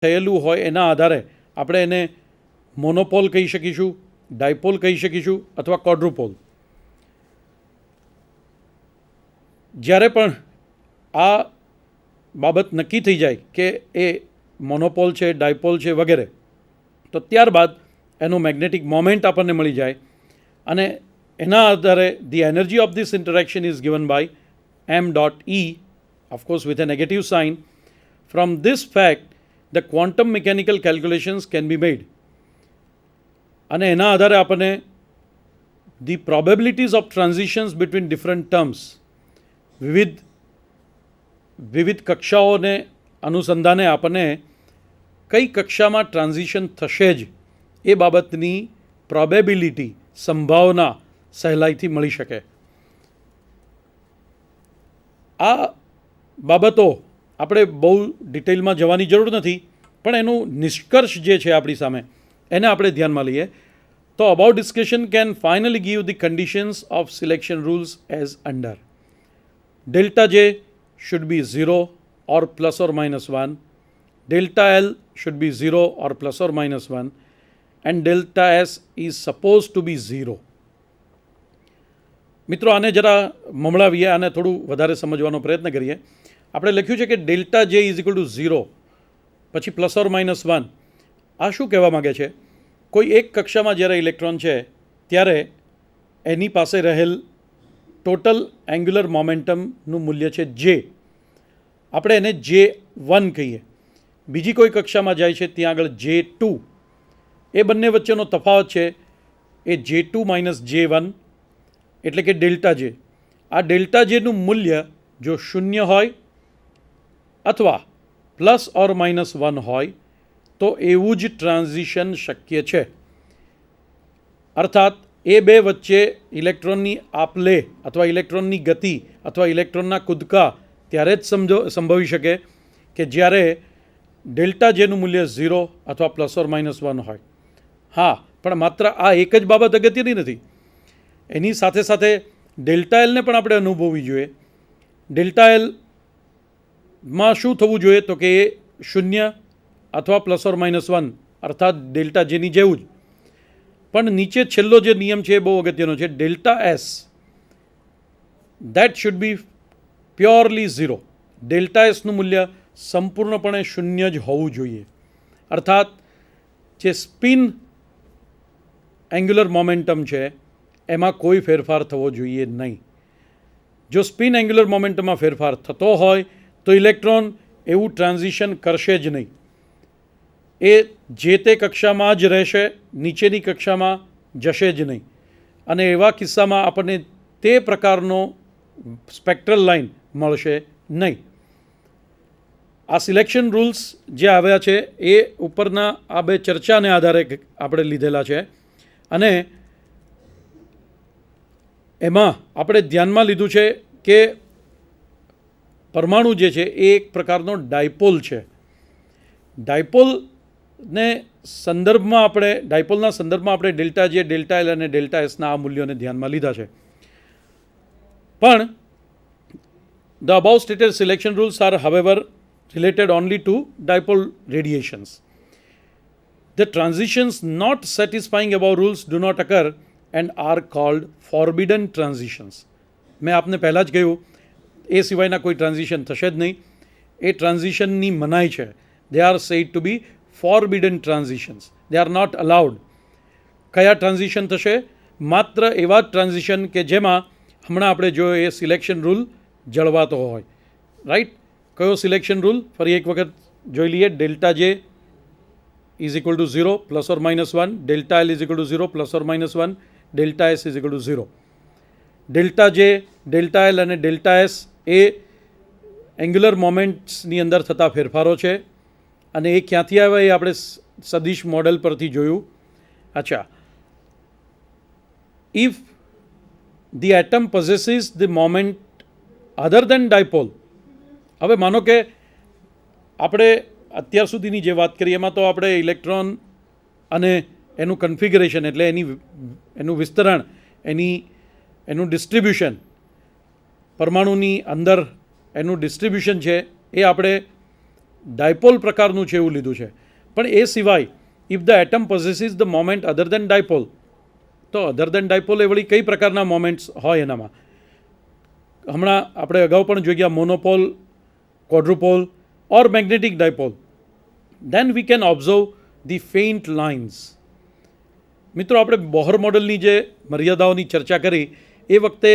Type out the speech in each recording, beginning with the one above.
થયેલું હોય એના આધારે આપણે એને મોનોપોલ કહી શકીશું, ડાયપોલ કહી શકીશું અથવા ક્વોડ્રુપોલ. જ્યારે પણ આ બાબત નક્કી થઈ જાય કે એ મોનોપોલ છે, ડાયપોલ છે વગેરે, તો ત્યારબાદ એનો મેગ્નેટિક મોમેન્ટ આપણને મળી જાય અને એના આધારે the energy of this interaction is given by m.E, of course with a negative sign. From this fact, the quantum mechanical calculations can be made. અને એના આધારે આપણને the probabilities of transitions between different terms, વિવિધ કક્ષાઓને અનુસંધાને આપણને કઈ કક્ષામાં ટ્રાન્ઝિશન થશે જ એ બાબતની પ્રોબેબિલિટી, સંભાવના સહેલાઈથી મળી શકે. આ બાબતો આપણે બહુ ડિટેલમાં જવાની જરૂર નથી, પણ એનું નિષ્કર્ષ જે છે આપણી સામે એને આપણે ધ્યાનમાં લઈએ તો about discussion can finally give the conditions of selection rules as under. Delta જે should be 0 or plus or minus 1, delta L should be 0 or plus or minus 1, and delta S is supposed to be 0. મિત્રો આને જરા મમળાવીએ, આને થોડું વધારે સમજવાનો પ્રયત્ન કરીએ. આપણે લખ્યું છે કે ડેલ્ટા જે ઇઝ ઇક્વલ ટુ 0 પછી પ્લસ ઓર માઇનસ 1. આ શું કહેવા માગે છે? કોઈ એક કક્ષામાં જ્યારે ઇલેક્ટ્રોન છે ત્યારે એની પાસે રહેલ ટોટલ એંગ્યુલર મોમેન્ટમનું મૂલ્ય છે જે, આપણે એને J1 કહીએ. બીજી કોઈ કક્ષામાં જાય છે ત્યાં આગળ J2. એ બંને વચ્ચેનો તફાવત છે એ J2 માઇનસ J1 એટલે કે ડેલ્ટા જે. આ ડેલ્ટા જેનું મૂલ્ય જો 0 હોય અથવા પ્લસ ઓર માઇનસ 1 હોય તો એવું જ ટ્રાન્ઝિશન શક્ય છે. અર્થાત એ બે વચ્ચે ઇલેક્ટ્રોનની આપલે અથવા ઇલેક્ટ્રોનની ગતિ અથવા ઇલેક્ટ્રોનના કૂદકા ત્યારે જ સંભવી શકે કે જ્યારે ડેલ્ટા જેનું મૂલ્ય 0 અથવા પ્લસ ઓર માઇનસ 1 હોય. હા, પણ માત્ર આ એક જ બાબત અગત્યની નથી. એની સાથે સાથે ડેલ્ટા એલને પણ આપણે અનુભવવી જોઈએ. ડેલ્ટા એલમાં શું થવું જોઈએ તો કે એ 0 અથવા પ્લસ ઓર માઇનસ 1 અર્થાત ડેલ્ટા જેની જેવું જ. પણ નીચે છેલ્લો જે નિયમ છે એ બહુ અગત્યનો છે. Delta S that should be purely 0. Delta એસનું મૂલ્ય સંપૂર્ણપણે 0 જ હોવું જોઈએ. અર્થાત જે સ્પિન એંગ્યુલર મોમેન્ટમ છે એમાં કોઈ ફેરફાર થવો જોઈએ નહીં. જો સ્પિન એંગ્યુલર મોમેન્ટમમાં ફેરફાર થતો હોય તો ઇલેક્ટ્રોન એવું ટ્રાન્ઝિશન કરશે જ નહીં. એ જે તે કક્ષામાં જ રહેશે, નીચેની કક્ષામાં જશે જ નહીં. અને એવા કિસ્સામાં આપણને તે પ્રકારનો સ્પેક્ટ્રલ લાઇન મળશે નહીં. આ સિલેક્શન રૂલ્સ જે આવ્યા છે એ ઉપરના આ બે ચર્ચાને આધારે આપણે લીધેલા છે અને એમાં આપણે ધ્યાનમાં લીધું છે કે પરમાણુ જે છે એ એક પ્રકારનો ડાયપોલ છે. ડાયપોલના સંદર્ભમાં આપણે ડેલ્ટા જે, ડેલ્ટા એલ અને ડેલ્ટા એસના આ મૂલ્યોને ધ્યાનમાં લીધા છે. પણ the above stated selection rules are however related only to dipole radiations. The transitions not satisfying above rules do not occur and are called forbidden transitions. મેં આપને પહેલાં જ કહ્યું એ સિવાયના કોઈ ટ્રાન્ઝિશન થશે જ નહીં. એ ટ્રાન્ઝિશનની મનાઈ છે. they are said to be forbidden transitions. they are not allowed. કયા ટ્રાન્ઝિશન થશે? માત્ર એવા ટ્રાન્ઝિશન કે જેમાં હમણાં આપણે જોયો એ સિલેક્શન રૂલ જળવાતો હોય. રાઈટ? કયો સિલેક્શન રૂલ? ફરી એક વખત જોઈ લઈએ. ડેલ્ટા જે is equal to 0 plus or minus 1, delta L is equal to 0 plus or minus 1, delta S is equal to 0. Delta જે, ડેલ્ટા એલ અને ડેલ્ટા એસ એ એંગ્યુલર મોમેન્ટ્સની અંદર થતા ફેરફારો છે અને એ ક્યાંથી આવ્યા એ આપણે સદિશ મોડેલ પરથી જોયું. અચ્છા, if the atom possesses the moment other than dipole. હવે માનો કે આપણે અત્યાર સુધીની જે વાત કરીએ એમાં તો આપણે ઇલેક્ટ્રોન અને એનું કન્ફિગરેશન એટલે એનું વિસ્તરણ, એનું ડિસ્ટ્રીબ્યુશન, પરમાણુની અંદર એનું ડિસ્ટ્રીબ્યુશન છે એ આપણે ડાયપોલ પ્રકારનું છે એવું લીધું છે. પણ એ સિવાય if the atom possesses the moment other than dipole, તો અધર દેન ડાયપોલ એ વળી કઈ પ્રકારના મોમેન્ટ્સ હોય એનામાં. હમણાં આપણે અગાઉ પણ જોઈ ગયા monopole, quadrupole or magnetic dipole. Then we can observe the faint lines. મિત્રો, આપણે બોહર મોડલની જે મર્યાદાઓની ચર્ચા કરી એ વખતે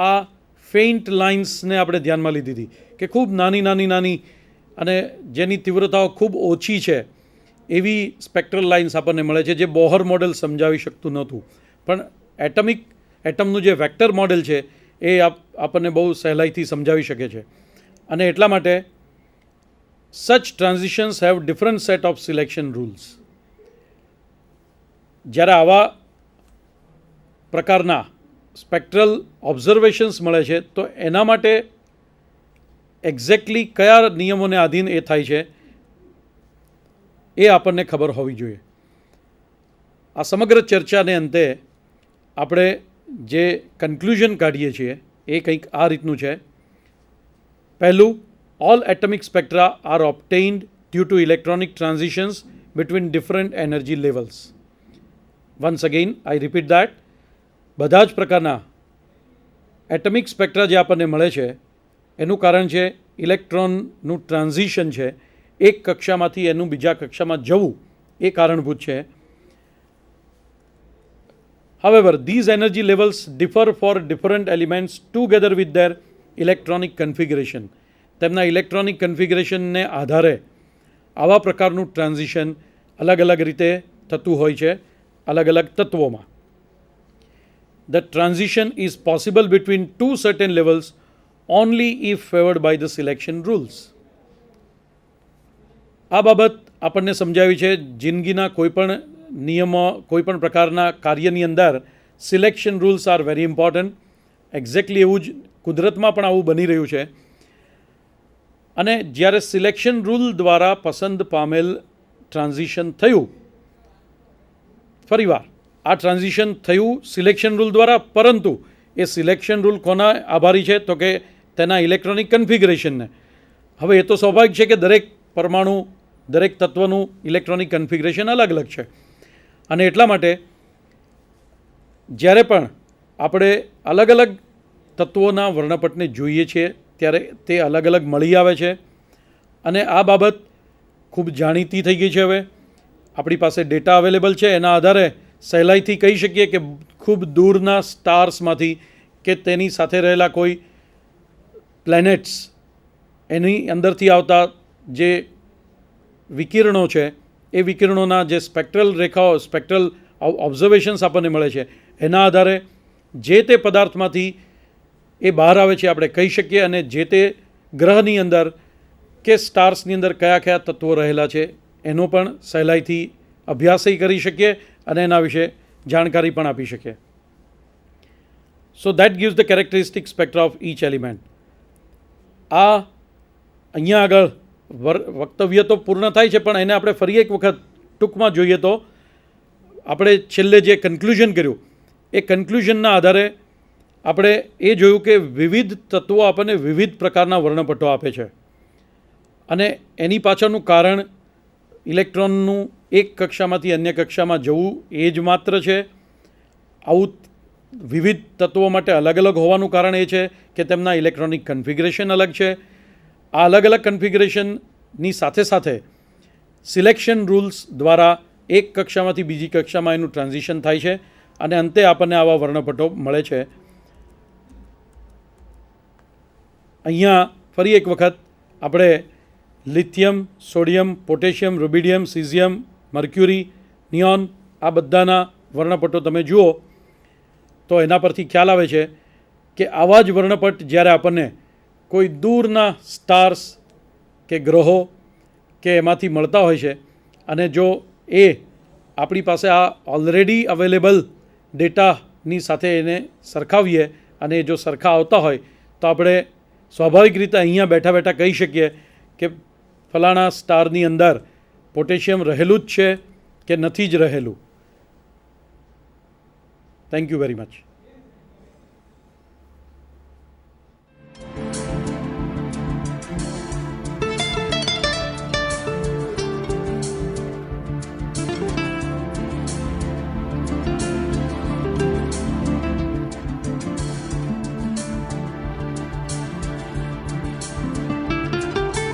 આ ફેઇન્ટ લાઇન્સને આપણે ધ્યાનમાં લીધી હતી કે ખૂબ નાની અને જેની તીવ્રતાઓ ખૂબ ઓછી છે એવી સ્પેક્ટ્રલ લાઇન્સ આપણને મળે છે, જે બોહર મોડેલ સમજાવી શકતું નહોતું. પણ એટમનું જે વેક્ટર મોડેલ છે એ આપણને બહુ સહેલાઈથી સમજાવી શકે છે. અને એટલા માટે such transitions have different set of selection rules. જ્યારે આવા પ્રકારના સ્પેક્ટ્રલ ઓબ્ઝર્વેશન્સ મળે છે તો એના માટે એક્ઝેક્ટલી કયા નિયમોને આધીન એ થાય છે એ આપણને ખબર હોવી જોઈએ. આ સમગ્ર ચર્ચાને અંતે આપણે જે કન્ક્લુઝન કાઢીએ છીએ એ કંઈક આ રીતનું છે. પહેલું, all atomic spectra are obtained due to electronic transitions between different energy levels. Once again I repeat that. બધા જ પ્રકારના એટમિક સ્પેક્ટ્રા જે આપણને મળે છે એનું કારણ છે ઇલેક્ટ્રોનનું ટ્રાન્ઝિશન છે, એક કક્ષામાંથી એનું બીજા કક્ષામાં જવું એ કારણભૂત છે. However, these energy levels differ for different elements together with their electronic configuration. તેમના ઇલેક્ટ્રોનિક કન્ફિગરેશનને આધારે આવા પ્રકારનું ટ્રાન્ઝિશન અલગ અલગ રીતે થતું હોય છે અલગ અલગ તત્વોમાં. The transition is possible between two certain levels only if favored by the selection rules. આ બાબત આપણને સમજાવી છે જિંદગીના કોઈપણ નિયમો, કોઈપણ પ્રકારના કાર્યની અંદર selection rules are very important. Exactly એવું જ કુદરતમાં પણ આવું બની રહ્યું છે. અને જ્યારે સિલેક્શન રૂલ દ્વારા પસંદ પામેલ ટ્રાન્ઝિશન થયું, ફરીવાર આ ટ્રાન્ઝિશન થયું સિલેક્શન રૂલ દ્વારા, પરંતુ એ સિલેક્શન રૂલ કોના આભારી છે તો કે તેના ઇલેક્ટ્રોનિક કન્ફિગરેશનને. હવે એ તો સ્વાભાવિક છે કે દરેક પરમાણુ, દરેક તત્વનું ઇલેક્ટ્રોનિક કન્ફિગરેશન અલગ અલગ છે. અને એટલા માટે જ્યારે પણ આપણે અલગ અલગ તત્વોના વર્ણપટને જોઈએ છીએ ત્યારે તે અલગ અલગ મળી આવે છે. અને આ બાબત ખૂબ જાણીતી થઈ ગઈ છે. હવે આપણી પાસે ડેટા અવેલેબલ છે, એના આધારે સહેલાઈથી કહી શકીએ કે ખૂબ દૂરના સ્ટાર્સમાંથી કે તેની સાથે રહેલા કોઈ પ્લેનેટ્સ, એની અંદરથી આવતા જે વિકિરણો છે એ વિકિરણોના જે સ્પેક્ટ્રલ રેખાઓ, સ્પેક્ટ્રલ ઓબ્ઝર્વેશન્સ આપણને મળે છે એના આધારે જે તે પદાર્થમાંથી એ બહાર આવે છે આપણે કહી શકીએ. અને જે તે ગ્રહની અંદર કે સ્ટાર્સની અંદર કયા કયા તત્વો રહેલા છે એનો પણ સહેલાઈથી અભ્યાસય કરી શકીએ અને એના વિશે જાણકારી પણ આપી શકીએ. So that gives the characteristic spectra of each element. આ અહીંયા આગળ વક્તવ્ય તો પૂર્ણ થાય છે, પણ એને આપણે ફરી એક વખત ટૂંકમાં જોઈએ તો આપણે છેલ્લે જે કન્ક્લુઝન કર્યું એ કન્ક્લુઝનના આધારે આપણે એ જોયું કે વિવિધ તત્વો આપણને વિવિધ પ્રકારના વર્ણપટો આપે છે. અને એની પાછળનું કારણ ઇલેક્ટ્રોનનું એક કક્ષામાંથી અન્ય કક્ષામાં જવું એ જ માત્ર છે. આવું વિવિધ તત્વો માટે અલગ અલગ હોવાનું કારણ એ છે કે તેમના ઇલેક્ટ્રોનિક કન્ફિગરેશન અલગ છે. આ અલગ અલગ કન્ફિગરેશનની સાથે સાથે સિલેક્શન રૂલ્સ દ્વારા એક કક્ષામાંથી બીજી કક્ષામાં એનું ટ્રાન્ઝિશન થાય છે અને અંતે આપણને આવા વર્ણપટો મળે છે. અહીંયા ફરી એક વખત આપણે lithium, sodium, potassium, rubidium, caesium, mercury, neon આ બધાના વર્ણપટો તમે જુઓ તો એના પરથી ખ્યાલ આવે છે કે આવા જ વર્ણપટ જ્યારે આપણને કોઈ દૂરના સ્ટાર્સ કે ગ્રહો કે એમાંથી મળતા હોય છે અને જો એ આપણી પાસે આ ઓલરેડી અવેલેબલ ડેટાની સાથે એને સરખાવીએ અને જો સરખા આવતા હોય તો આપણે સ્વાભાવિક રીતે અહીંયા બેઠા બેઠા કહી શકીએ કે ફલાણા સ્ટારની અંદર પોટેશિયમ રહેલું જ છે કે નથી જ રહેલું. Thank you very much.